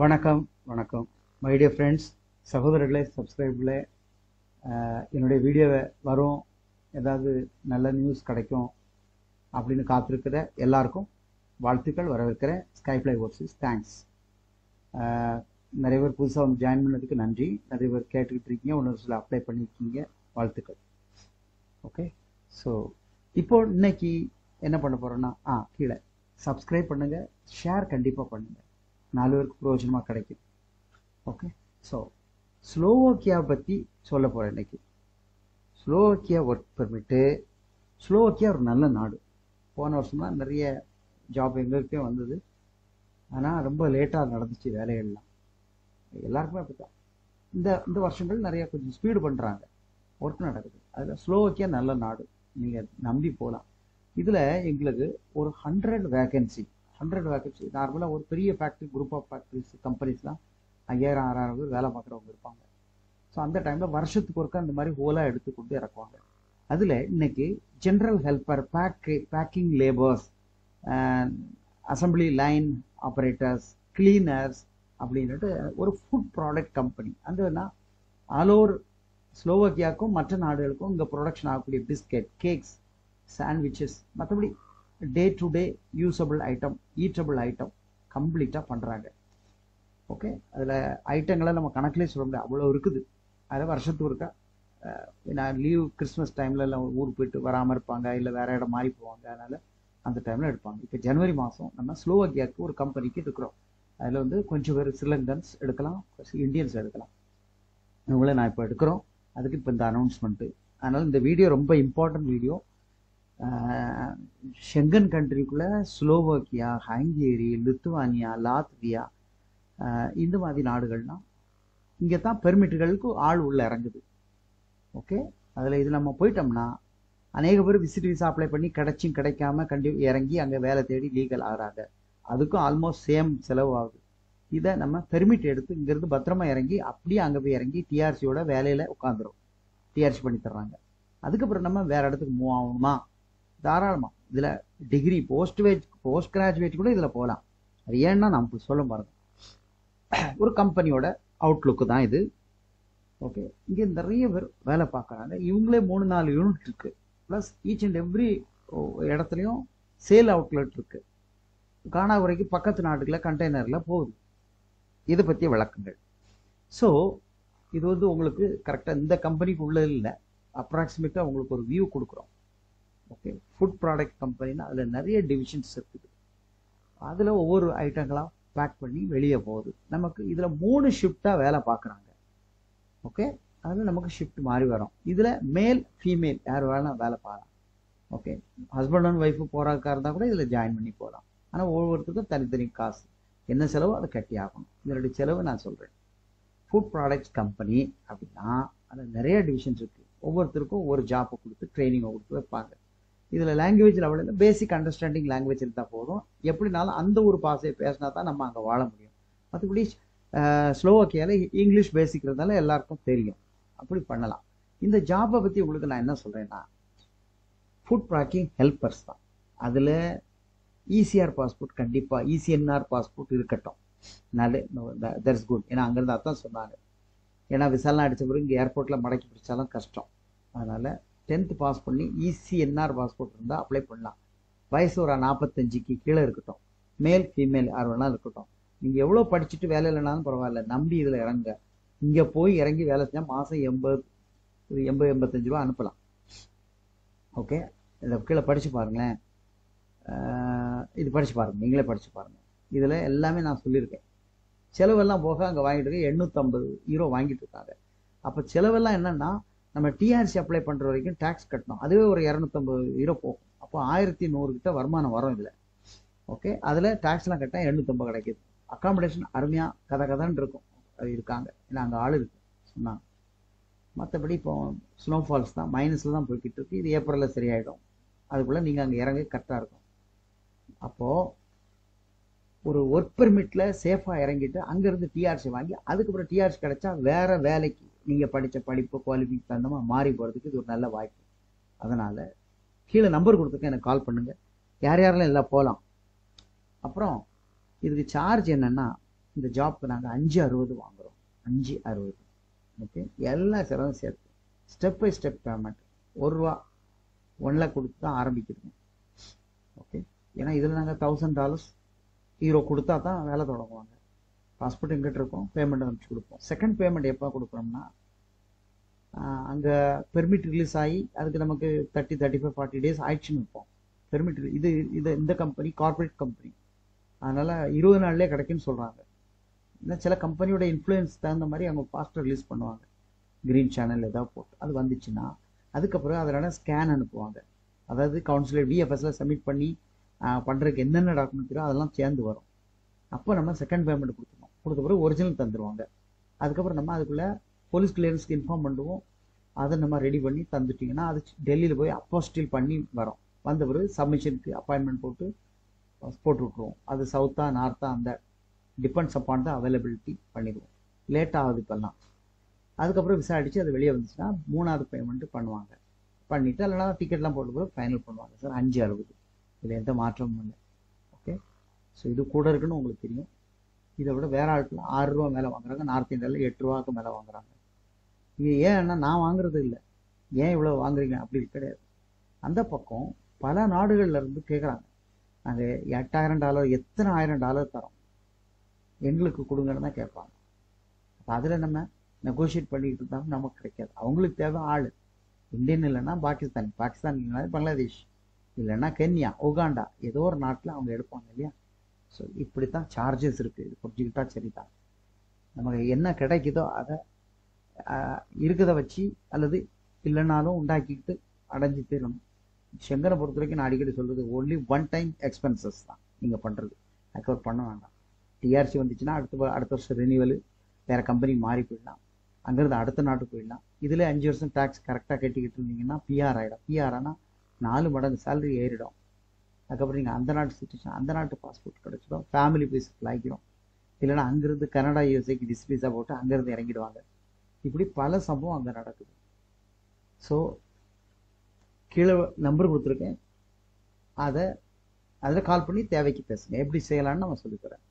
வணக்கம் வணக்கம் my dear friends, சகோதரர்களே, சப்ஸ்கிரைபர்களே. என்னுடைய வீடியோவை வரும், ஏதாவது நல்ல நியூஸ் கிடைக்கும் அப்படின்னு காத்திருக்கிற எல்லாருக்கும் வாழ்த்துக்கள், வரவேற்கிறேன். ஸ்கைப்ளை ஓர்சிஸ் தேங்க்ஸ். நிறைய பேர் புதுசாக வந்து ஜாயின் பண்ணதுக்கு நன்றி. நிறைய பேர் கேட்டுக்கிட்டு இருக்கீங்க, ஒன்று சில அப்ளை பண்ணியிருக்கீங்க, வாழ்த்துக்கள். ஓகே, ஸோ இப்போ இன்னைக்கு என்ன பண்ண போகிறோன்னா, கீழே சப்ஸ்கிரைப் பண்ணுங்கள், ஷேர் கண்டிப்பாக பண்ணுங்கள், 4 பேருக்கு பிரயோஜனமாக கிடைக்கும். ஓகே, ஸோ ஸ்லோவோக்கியா பற்றி சொல்ல போகிறேன் இன்னைக்கு. Slovakia work permit. ஸ்லோவோக்கியா ஒரு நல்ல நாடு. போன வருஷம் தான் நிறைய ஜாப் எங்களுக்கே வந்தது, ஆனால் ரொம்ப லேட்டாக நடந்துச்சு வேலைகள்லாம். எல்லாருக்குமே அப்படித்தான். இந்த இந்த வருஷங்கள் நிறைய கொஞ்சம் ஸ்பீடு பண்ணுறாங்க, ஒர்க் நடக்குது. அதில் ஸ்லோவோக்கியா நல்ல நாடு, நீங்கள் நம்பி போகலாம். இதில் எங்களுக்கு ஒரு 100 வேகன்சி நார்மலாக ஒரு பெரிய ஃபேக்ட்ரி, குரூப் ஆஃப் ஃபேக்ட்ரிஸ், கம்பெனிஸ்லாம் 5000 6000 பேர் வேலை பார்க்குறவங்க இருப்பாங்க. ஸோ அந்த டைமில் வருஷத்துக்கு ஒருக்கா அந்த மாதிரி ஹோலாக எடுத்துக்கொண்டு இறக்குவாங்க. அதில் இன்னைக்கு general helper, packing labours, assembly line operators, cleaners அப்படின்ட்டு ஒரு ஃபுட் ப்ராடக்ட் கம்பெனி. அதுனா ஆல் ஓவர் ஸ்லோவோக்கியாவுக்கும் மற்ற நாடுகளுக்கும் இங்கே ப்ரொடக்ஷன் ஆகக்கூடிய பிஸ்கெட், கேக்ஸ், சாண்ட்விச்சஸ், மற்றபடி day to day usable item, eatable item கம்ப்ளீட்டாக பண்ணுறாங்க. ஓகே, அதில் ஐட்டங்களை நம்ம கணக்கிலே சொல்ல முடியாது, அவ்வளோ இருக்குது. அதில் வருஷத்துக்கு இருக்கா நான் லீவ், கிறிஸ்மஸ் டைமில் எல்லாம் ஊருக்கு போயிட்டு வராமல் இருப்பாங்க, இல்லை வேறு இடம் மாறி போவாங்க, அதனால் அந்த டைமில் எடுப்பாங்க. இப்போ ஜனவரி மாதம் நம்ம ஸ்லோவோக்கியாவுக்கு ஒரு கம்பெனிக்கு எடுக்கிறோம். அதில் வந்து கொஞ்சம் பேர் ஸ்ரீலங்கன்ஸ் எடுக்கலாம், இந்தியன்ஸ் எடுக்கலாம். இவங்கள நான் இப்போ எடுக்கிறோம். அதுக்கு இப்போ இந்த அனௌன்ஸ்மெண்ட்டு. அதனால் இந்த வீடியோ ரொம்ப இம்பார்ட்டன்ட் வீடியோ. ஷெங்கன் கண்ட்ரிக்குள்ள ஸ்லோவோக்கியா, ஹங்கேரி, லித்துவானியா, லாத்வியா, இந்த மாதிரி நாடுகள்லாம் இங்கே தான் பெர்மிட்டுகளுக்கு ஆள் உள்ள இறங்குது. ஓகே, அதில் இது நம்ம போயிட்டோம்னா அநேக பேர் விசிட் விசா அப்ளை பண்ணி கிடைச்சும் கிடைக்காம இறங்கி அங்கே வேலை தேடி லீகல் ஆகிறாங்க. அதுக்கும் ஆல்மோஸ்ட் சேம் செலவு ஆகுது. இதை நம்ம பெர்மிட் எடுத்து இங்கேருந்து பத்திரமா இறங்கி அப்படியே அங்கே போய் இறங்கி டிஆர்சியோட வேலையில் உட்காந்துரும். டிஆர்சி பண்ணி தர்றாங்க. அதுக்கப்புறம் நம்ம வேற இடத்துக்கு மூவ் ஆகணுமா, தாராளமாக இதில் டிகிரி, போஸ்ட் கிராஜுவேட் கூட இதில் போகலாம். அது ஏன்னா நம்ம சொல்ல பாருங்க, ஒரு கம்பெனியோட அவுட்லுக்கு தான் இது. ஓகே, இங்கே நிறைய பேர் வேலை பார்க்குறாங்க. இவங்களே 3-4 யூனிட் இருக்கு, ப்ளஸ் ஈச் அண்ட் எவ்ரி இடத்துலையும் சேல் அவுட்லெட் இருக்கு. கானா வரைக்கும் பக்கத்து நாட்டுகளில் கண்டெய்னரில் போகுது. இதை பற்றிய விளக்கங்கள். ஸோ இது வந்து உங்களுக்கு கரெக்டாக இந்த கம்பெனிக்கு உள்ள இல்லை, அப்ராக்சிமேட்டாக உங்களுக்கு ஒரு வியூ கொடுக்குறோம். ஓகே, ஃபுட் ப்ராடக்ட் கம்பெனினா அதில் நிறைய டிவிஷன்ஸ் இருக்குது. அதில் ஒவ்வொரு ஐட்டங்களாக பேக் பண்ணி வெளியே போகுது. நமக்கு இதில் 3 ஷிஃப்டாக வேலை பார்க்குறாங்க. ஓகே, அதில் நமக்கு ஷிஃப்ட் மாறி வரும். இதில் மேல் ஃபீமேல் யார் வேணால் வேலை பார்க்கலாம். ஓகே, ஹஸ்பண்ட் அண்ட் ஒய்ஃபு போகிறதுக்காக இருந்தால் கூட இதில் ஜாயின் பண்ணி போகலாம். ஆனால் ஒவ்வொருத்தருக்கும் தனித்தனி காசு, என்ன செலவோ அதை கட்டி ஆகணும். இதனுடைய செலவு நான் சொல்கிறேன். ஃபுட் ப்ராடக்ட்ஸ் கம்பெனி அப்படின்னா அதில் நிறைய டிவிஷன்ஸ் இருக்குது. ஒவ்வொருத்தருக்கும் ஒரு ஜாப்பை கொடுத்து ட்ரைனிங்கை கொடுத்து வைப்பாங்க. இதில் லாங்குவேஜ் லெவலில் பேசிக் அண்டர்ஸ்டாண்டிங் லாங்குவேஜ் இருந்தால் போதும். எப்படினாலும் அந்த ஒரு பாஷையை பேசினா தான் நம்ம அங்கே வாழ முடியும். மற்றபடி ஸ்லோவோக்கியாவில் இங்கிலீஷ் பேசிக் இருந்தாலும் எல்லாருக்கும் தெரியும். அப்படி பண்ணலாம். இந்த ஜாப்பை பற்றி உங்களுக்கு நான் என்ன சொல்கிறேன்னா, ஃபுட் பேக்கிங் ஹெல்ப்பர்ஸ் தான். அதில் இசிஆர் பாஸ்போர்ட், கண்டிப்பாக இசிஎன்ஆர் பாஸ்போர்ட் இருக்கட்டும். That's good. ஏன்னா அங்கேருந்து அதான் சொன்னாங்க. ஏன்னா விசாலாம் அடித்த பிறகு இங்கே ஏர்போர்ட்டில் மடக்கி பிடிச்சாலும் கஷ்டம். அதனால் 10th பாஸ் பண்ணி இசிஎன்ஆர் பாஸ்போர்ட் இருந்தால் அப்ளை பண்ணலாம். வயசு ஒரு 45க்கு கீழே இருக்கட்டும். மேல் ஃபீமேல் யார் வேணாலும் இருக்கட்டும். நீங்கள் எவ்வளோ படிச்சுட்டு வேலை இல்லைனாலும் பரவாயில்ல, நம்பி இதில் இறங்க. இங்கே போய் இறங்கி வேலை செஞ்சால் மாதம் 80-85 ரூபா அனுப்பலாம். ஓகே, இதை கீழே படித்து பாருங்களேன். இது படித்து பாருங்கள், நீங்களே படித்து பாருங்கள். இதில் எல்லாமே நான் சொல்லியிருக்கேன். செலவெல்லாம் போக அங்கே வாங்கிட்டு இருக்க 850 யூரோ வாங்கிட்டு இருக்காங்க. அப்போ செலவெல்லாம் என்னன்னா, நம்ம டிஆர்சி அப்ளை பண்ணுற வரைக்கும் டேக்ஸ் கட்டணும். அதுவே ஒரு 250 யூரோ போகும். அப்போ 1100 கிட்ட வருமானம் வரும் இதில். ஓகே, அதில் டேக்ஸ்லாம் கட்டால் 850 கிடைக்கிது. அக்காமடேஷன் அருமையாக கதன்னு இருக்கும். அது இருக்காங்க, ஏன்னா அங்கே ஆள் இருக்கு சொன்னாங்க. மற்றபடி இப்போ ஸ்னோஃபால்ஸ் தான் மைனஸில் தான் போய்கிட்டு இருக்கு. இது ஏப்ரலில் சரியாயிடும். அதுக்குள்ளே நீங்கள் அங்கே இறங்க கரெக்டாக இருக்கும். அப்போது ஒரு ஒர்க் பெர்மிட்டில் சேஃபாக இறங்கிட்டு அங்கேருந்து டிஆர்சி வாங்கி அதுக்கப்புறம் டிஆர்சி கிடைச்சா வேறு வேலைக்கு நீங்கள் படித்த படிப்பு குவாலிஃபிக் தகுந்தமாக மாறி போகிறதுக்கு இது ஒரு நல்ல வாய்ப்பு. அதனால் கீழே நம்பர் கொடுத்துருக்கேன், எனக்கு கால் பண்ணுங்கள். யார் யாரெல்லாம் எல்லாம் போகலாம். அப்புறம் இதுக்கு சார்ஜ் என்னென்னா, இந்த ஜாப்க்கு நாங்கள் 560 வாங்குகிறோம். 560. ஓகே, எல்லா செலவும் சேர்த்து step by step payment. ₹1 1 lakh கொடுத்து தான் ஆரம்பிக்கிறோம். ஓகே, ஏன்னா இதில் நாங்கள் $1000 €100 கொடுத்தா தான் வேலை தொடங்குவாங்க. பாஸ்போர்ட் எங்கிட்ட இருக்கும், பேமெண்ட் அனுப்பிச்சு கொடுப்போம். செகண்ட் பேமெண்ட் எப்போ கொடுக்குறோம்னா அங்கே பெர்மிட் ரிலீஸ் ஆகி அதுக்கு நமக்கு 30, 35, 40 டேஸ் ஆயிடுச்சுன்னு இருப்போம். பெர்மிட் இந்த கம்பெனி கார்பரேட் கம்பெனி, அதனால 20 நாள்லேயே கிடைக்குன்னு சொல்கிறாங்க. ஏன்னா சில கம்பெனியோட இன்ஃப்ளூயன்ஸ் தகுந்த மாதிரி அவங்க ஃபாஸ்ட்டாக ரிலீஸ் பண்ணுவாங்க. கிரீன் சேனல் ஏதாவது போட்டு அது வந்துச்சுன்னா அதுக்கப்புறம் அதனால ஸ்கேன் அனுப்புவாங்க. அதாவது கவுன்சிலர் விஎஃப்எஸ்ல சப்மிட் பண்ணி பண்ணுறதுக்கு என்னென்ன டாக்குமெண்ட் அதெல்லாம் சேர்ந்து வரும். அப்போ நம்ம செகண்ட் பேமெண்ட் கொடுத்துருவோம். கொடுத்த பிறகு ஒரிஜினல் தந்துடுவாங்க. அதுக்கப்புறம் நம்ம அதுக்குள்ளே போலீஸ் கிளியரன்ஸ்க்கு இன்ஃபார்ம் பண்ணுவோம். அதை நம்ம ரெடி பண்ணி தந்துட்டிங்கன்னா அது டெல்லியில் போய் அப்போஸ்டில் பண்ணி வரோம். வந்த பிறகு சப்மிஷனுக்கு அப்பாயின்மெண்ட் போட்டு விட்ருவோம். அது சவுத்தா நார்த்தா அந்த டிபெண்ட்ஸ் அப்பான் த அவைலபிலிட்டி பண்ணிடுவோம். லேட் ஆகுது இப்போல்லாம். அதுக்கப்புறம் விசா அடித்து அது வெளியே வந்துச்சுன்னா 3வது பேமெண்ட்டு பண்ணுவாங்க. பண்ணிவிட்டு இல்லைனா டிக்கெட்லாம் போட்டு போய் ஃபைனல் பண்ணுவாங்க சார். 560. இதில் எந்த மாற்றமும் இல்லை. ஓகே, ஸோ இது கூட இருக்குன்னு உங்களுக்கு தெரியும். இதை விட வேற ஆட்கள் ₹6 மேலே வாங்குறாங்க. நார்த் இந்தியாவில் ₹8 மேலே வாங்குறாங்க. இது ஏன்னா நான் வாங்குறது இல்லை, ஏன் இவ்வளோ வாங்குறீங்க அப்படி கிடையாது. அந்த பக்கம் பல நாடுகள்ல இருந்து கேட்குறாங்க, நாங்கள் $8000 எத்தனை $1000 தரோம் எங்களுக்கு கொடுங்கன்னு தான் கேட்பாங்க. அப்போ அதில் நம்ம நெகோஷியேட் பண்ணிக்கிட்டு இருந்தாலும் நமக்கு கிடைக்காது. அவங்களுக்கு தேவை ஆள். இந்தியன் இல்லைன்னா பாகிஸ்தான் இல்லைன்னா பங்களாதேஷ், இல்லைன்னா கென்யா, உகாண்டா, ஏதோ ஒரு நாட்டில் அவங்க எடுப்பாங்க இல்லையா. ஸோ இப்படித்தான் சார்ஜஸ் இருக்குது. இது புரிஞ்சுக்கிட்டா சரிதான். நமக்கு என்ன கிடைக்குதோ அதை இருக்கிறத வச்சு அல்லது இல்லைனாலும் உண்டாக்கிக்கிட்டு அடைஞ்சு தீரணும். ஷெங்கனை பொறுத்த வரைக்கும் நான் அடிக்கடி சொல்றது ஒன்லி ஒன் டைம் எக்ஸ்பென்சஸ் தான் நீங்கள் பண்ணுறது. அக்கௌண்ட் பண்ண வேண்டாம். டிஆர்சி வந்துச்சுன்னா அடுத்த வருஷம் ரினிவல் வேற கம்பெனி மாறி போயிடலாம். அங்கேருந்து அடுத்த நாட்டுக்கு போயிடலாம். இதில் 5 வருஷம் டேக்ஸ் கரெக்டாக கட்டிக்கிட்டு இருந்தீங்கன்னா பிஆர் ஆகிடும். பிஆர் ஆனால் 4 மடங்கு சேலரி ஏறிடும். அதுக்கப்புறம் நீங்கள் அந்த நாட்டு சிட்டிசன், அந்த நாட்டு பாஸ்போர்ட் கிடைச்சிடும். ஃபேமிலி பேஸில் ஆகிக்கிறோம். இல்லைன்னா அங்கேருந்து கனடா யூஎஸ்ஏக்கு டிஸ்பீஸாக போட்டு அங்கேருந்து இறங்கிடுவாங்க. இப்படி பல சம்பவம் அங்கே நடக்குது. ஸோ கீழே நம்பர் கொடுத்துருக்கேன், அதில் கால் பண்ணி தேவைக்கு பேசுங்க. எப்படி செய்யலான்னு நம்ம சொல்லித்தரேன்.